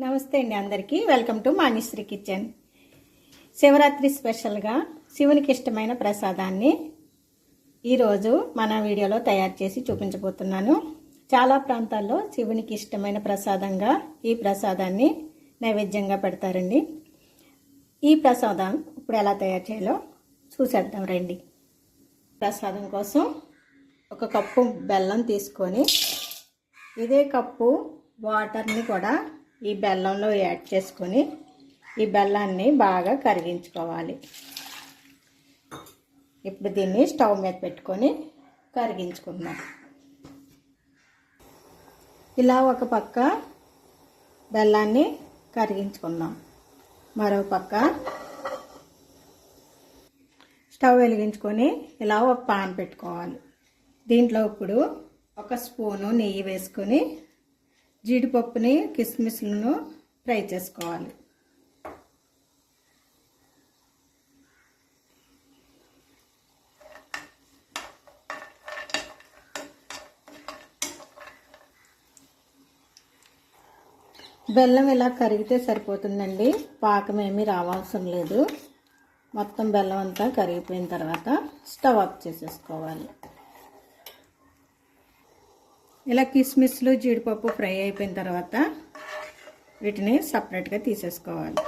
నమస్తే అండి అందరికీ welcome to Manishree kitchen. Shivaratri స్పెషల్గా శివునికి ఇష్టమైన ప్రసాదాన్ని ఈరోజు మన వీడియోలో తయారు చేసి చూపించబోతున్నాను. చాలా ప్రాంతాల్లో శివునికి ఇష్టమైన ప్రసాదంగా ఈ ప్రసాదాన్ని నైవేద్యంగా పెడతారండి. ఈ ప్రసాదం ఇప్పుడు ఎలా తయారు చేయాలో చూసేద్దాం రండి. ప్రసాదం కోసం ఒక కప్పు బెల్లం తీసుకొని ఇదే కప్పు వాటర్ని కూడా ఈ బెల్లంలో యాడ్ చేసుకొని ఈ బెల్లాన్ని బాగా కరిగించుకోవాలి. ఇప్పుడు దీన్ని స్టవ్ మీద పెట్టుకొని కరిగించుకుందాం. ఇలా ఒక పక్క బెల్లాన్ని కరిగించుకుందాం. మరో పక్క స్టవ్ వెలిగించుకొని ఇలా ఒక పాన్ పెట్టుకోవాలి. దీంట్లో ఇప్పుడు ఒక స్పూను నెయ్యి వేసుకొని జీడిపప్పుని కిస్మిస్లను ఫ్రై చేసుకోవాలి. బెల్లం ఇలా కరిగితే సరిపోతుందండి, పాకం ఏమీ రావాల్సిన లేదు. మొత్తం బెల్లం అంతా కరిగిపోయిన తర్వాత స్టవ్ ఆఫ్ చేసేసుకోవాలి. ఇలా కిస్మిస్లు జీడిపప్పు ఫ్రై అయిపోయిన తర్వాత వీటిని సపరేట్గా తీసేసుకోవాలి.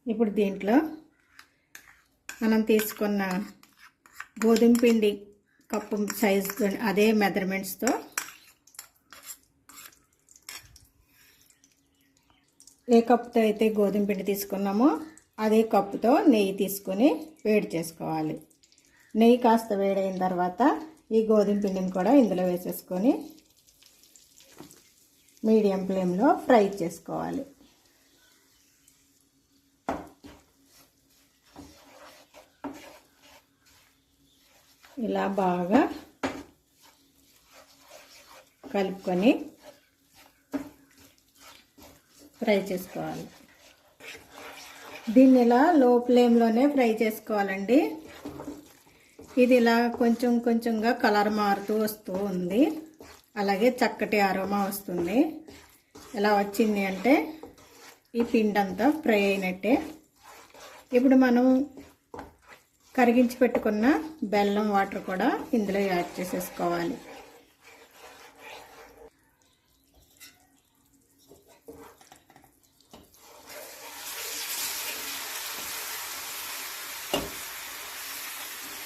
ఇప్పుడు దీంట్లో మనం తీసుకున్న గోధుమ పిండి కప్పు సైజు అదే మెజర్మెంట్స్తో ఏ కప్పుతో అయితే గోధుమ పిండి తీసుకున్నామో అదే కప్పుతో నెయ్యి తీసుకొని వేడి చేసుకోవాలి. నెయ్యి కాస్త వేడైన తర్వాత ఈ గోధుమ పిండిని కూడా ఇందులో వేసేసుకొని మీడియం ఫ్లేమ్లో ఫ్రై చేసుకోవాలి. ఇలా బాగా కలుపుకొని ఫ్రై చేసుకోవాలి. దీన్ని ఇలా లో ఫ్లేమ్లోనే ఫ్రై చేసుకోవాలండి. ఇది ఇలా కొంచెం కొంచెంగా కలర్ మారుతూ వస్తూ ఉంది, అలాగే చక్కటి అరోమా వస్తుంది. ఇలా వచ్చింది అంటే ఈ పిండి అంతా ఫ్రై అయినట్టే. ఇప్పుడు మనం కరిగించి పెట్టుకున్న బెల్లం వాటర్ కూడా ఇందులో యాడ్ చేసేసుకోవాలి.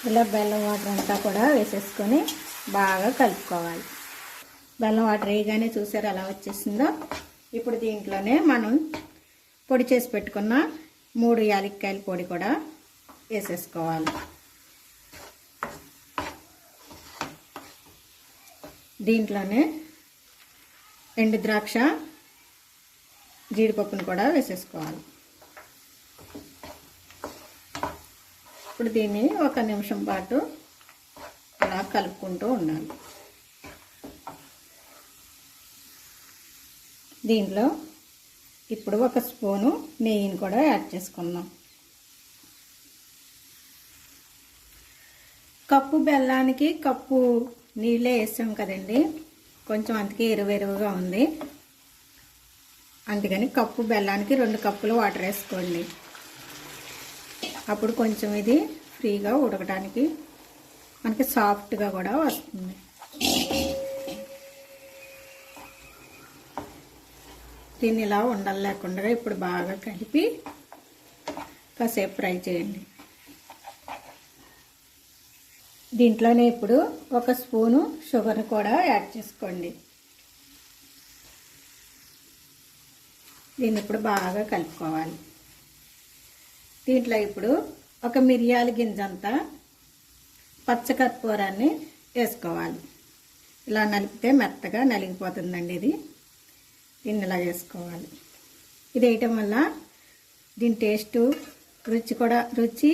ఇలా బెల్లం వాటర్ అంతా కూడా వేసేసుకొని బాగా కలుపుకోవాలి. బెల్లం వాటర్ వేయగానే చూసారు ఎలా వచ్చేసిందో. ఇప్పుడు దీంట్లోనే మనం పొడి చేసి పెట్టుకున్న 3 యాలక్కాయల పొడి కూడా వేసేసుకోవాలి. దీంట్లోనే ఎండు ద్రాక్ష జీడిపప్పును కూడా వేసేసుకోవాలి. ఇప్పుడు దీన్ని 1 నిమిషం పాటు అలా కలుపుకుంటూ ఉండాలి. దీంట్లో ఇప్పుడు 1 స్పూను నెయ్యిని కూడా యాడ్ చేసుకుందాం. కప్పు బెల్లానికి కప్పు నీళ్ళే వేసాం కదండి, కొంచెం అందుకే ఎరువుగా ఉంది. అందుకని కప్పు బెల్లానికి 2 కప్పులు వాటర్ వేసుకోండి. అప్పుడు కొంచెం ఇది ఫ్రీగా ఉడకడానికి మనకి సాఫ్ట్గా కూడా వస్తుంది. దీన్ని ఇలా ఉండలు లేకుండా ఇప్పుడు బాగా కలిపి కాసేపు ఫ్రై చేయండి. దీంట్లోనే ఇప్పుడు 1 స్పూను షుగర్ కూడా యాడ్ చేసుకోండి. దీన్ని ఇప్పుడు బాగా కలుపుకోవాలి. దీంట్లో ఇప్పుడు 1 మిరియాల గింజంతా పచ్చకర్పూరాన్ని వేసుకోవాలి. ఇలా నలిపితే మెత్తగా నలిగిపోతుందండి ఇది. దీన్ని ఇలా వేసుకోవాలి. ఇది వేయటం వల్ల దీని టేస్టు రుచి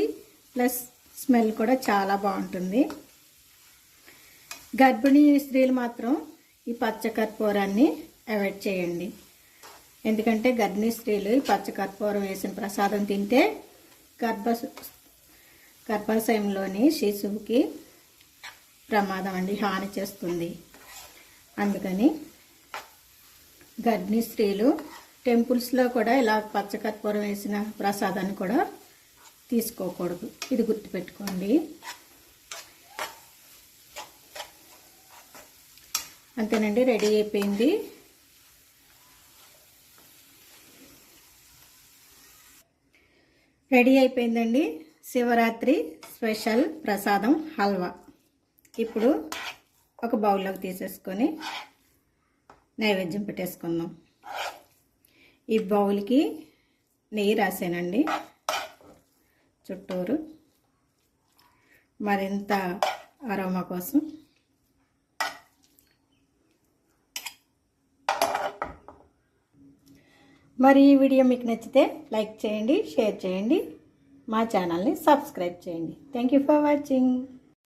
ప్లస్ స్మెల్ కూడా చాలా బాగుంటుంది. గర్భిణీ స్త్రీలు మాత్రం ఈ పచ్చకర్పూరాన్ని అవాయిడ్ చేయండి. ఎందుకంటే గర్భిణీ స్త్రీలు ఈ పచ్చకర్పూరం వేసిన ప్రసాదం తింటే గర్భాశయంలోని శిశువుకి ప్రమాదం అండి, హాని చేస్తుంది. అందుకని గర్భిణీ స్త్రీలు టెంపుల్స్లో కూడా ఇలా పచ్చకర్పూరం వేసిన ప్రసాదాన్ని కూడా తీసుకోకూడదు. ఇది గుర్తుపెట్టుకోండి. అంతేనండి, రెడీ అయిపోయింది. రెడీ అయిపోయిందండి శివరాత్రి స్పెషల్ ప్రసాదం హల్వా. ఇప్పుడు ఒక బౌల్లోకి తీసేసుకొని నైవేద్యం పెట్టేసుకుందాం. ఈ బౌల్కి నెయ్యి రాసానండి చుట్టూరు, మరింత అరోమా కోసం. మరి ఈ వీడియో మీకు నచ్చితే లైక్ చేయండి, షేర్ చేయండి, మా ఛానల్ని సబ్స్క్రైబ్ చేయండి. Thank you for watching.